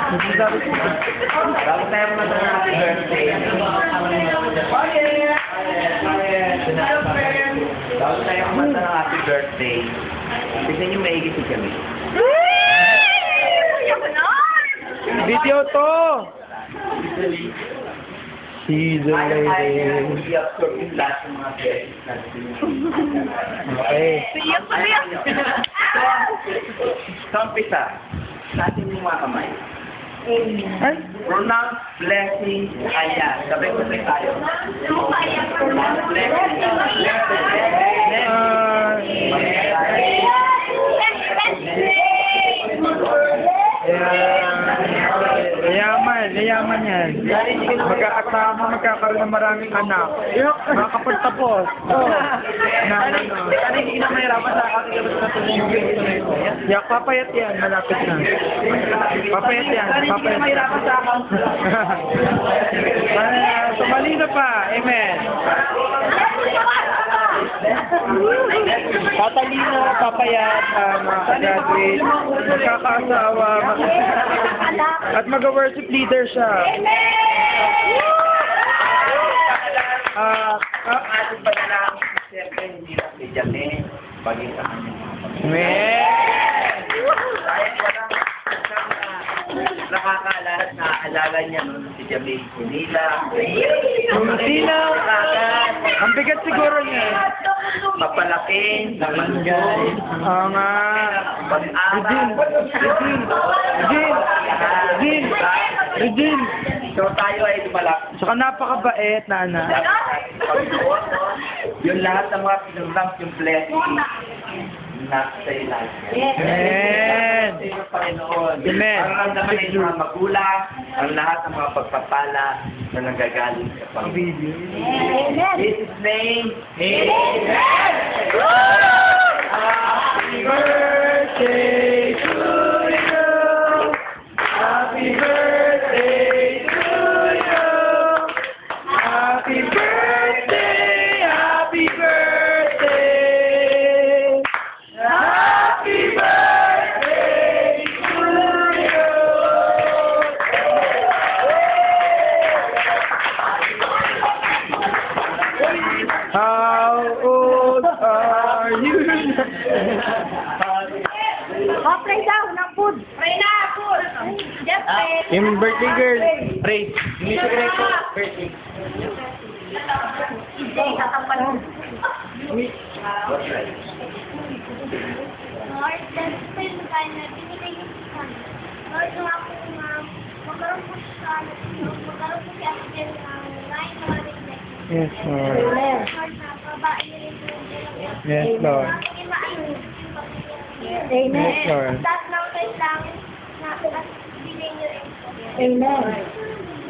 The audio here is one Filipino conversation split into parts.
Bago tayo kumanta ng happy birthday. Bago tayo kumanta ng happy birthday, tignan niyo maigi si Camille. Video to! She's a Ayaw lady. i-absorb yung lahat ng mga beses natin. Okay. Sa umpisa, sa ating mga kamay. Ay! Pronounce blessing, ayan. Sabay-sabay tayo. Pronounce blessing, Yayaman yan. Magkakasama, magkakaroon ng maraming anak. Makakapagtapos. Ano hindi na mahirapan sa ating labas na tumingin? Yak, papayat yan. Malapit na. Papayat yan. Ano hindi na mahirapan sa akin? Sumali na pa. Amen. Tatalino, papayat, mga ka-graduate, magkakaasawa, at mag-worship leader siya. Ating panalang, siyempre, hindi na si Jamin, paging sa kanya. Amen! Dahil walang nakakaalala at naaalala niya nun si Jamin Kunila. Sino? Ang bigat siguro niya. Mapalaki, namanggay. Oo nga. Regine! So tayo ay lumalaki. Tsaka napakabait na anak. Yung lahat ng mga pinunang yung blessing nasa sa ilalim. Amen! Sa iyo, Panginoon. Amen. Ang ramdaman ng mga magulang, ang lahat ng mga pagpapala na nanggagaling sa Panginoon. In Jesus' name, Amen! Happy birthday to you! Happy birthday to you! Happy birthday! Happy birthday! Happy birthday to you! How old are you? Pray daw ng food. Pray na, food. Just pray. Yung birthday girl. Pray. Birthday. Hindi, tatapan mo. What's right? Lord, that's po yung time na binigay niyo sa kanya. Lord, nga po magkaroon po siya, magkaroon po siya ng nine knowledge. Yes, Lord. Lord, na babae niyo rin po yung dalawa. Yes, Lord. Amen. Yes, Lord. Lahat ng kailangan natin at binigay niyo rin po. Amen. Ito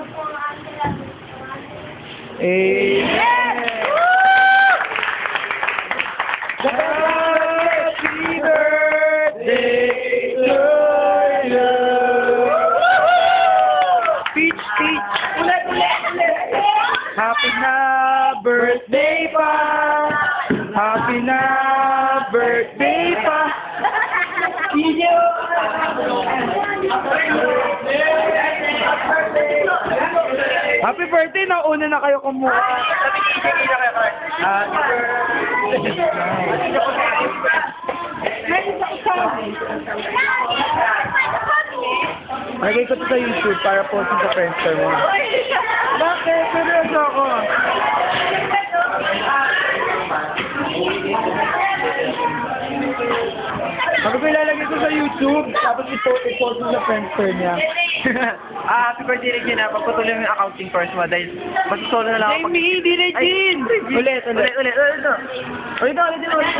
po ang aming lahat. Amen. Happy birthday to you. Speech, speech. Happy na birthday pa. Happy na birthday pa. Happy birthday! Nauna na kayo kumuha. Happy Lagay ko ito sa YouTube para post sa Friendster mo. Bakit? Seryoso ako. Sabi ko ilalagay ko sa YouTube, tapos i-post sa Friendster niya. Happy birthday, Regina. Pagpatuloy mo yung accounting course mo dahil masusolo na lang ako. Jamie, hindi na Jean! Ulit. Ulit.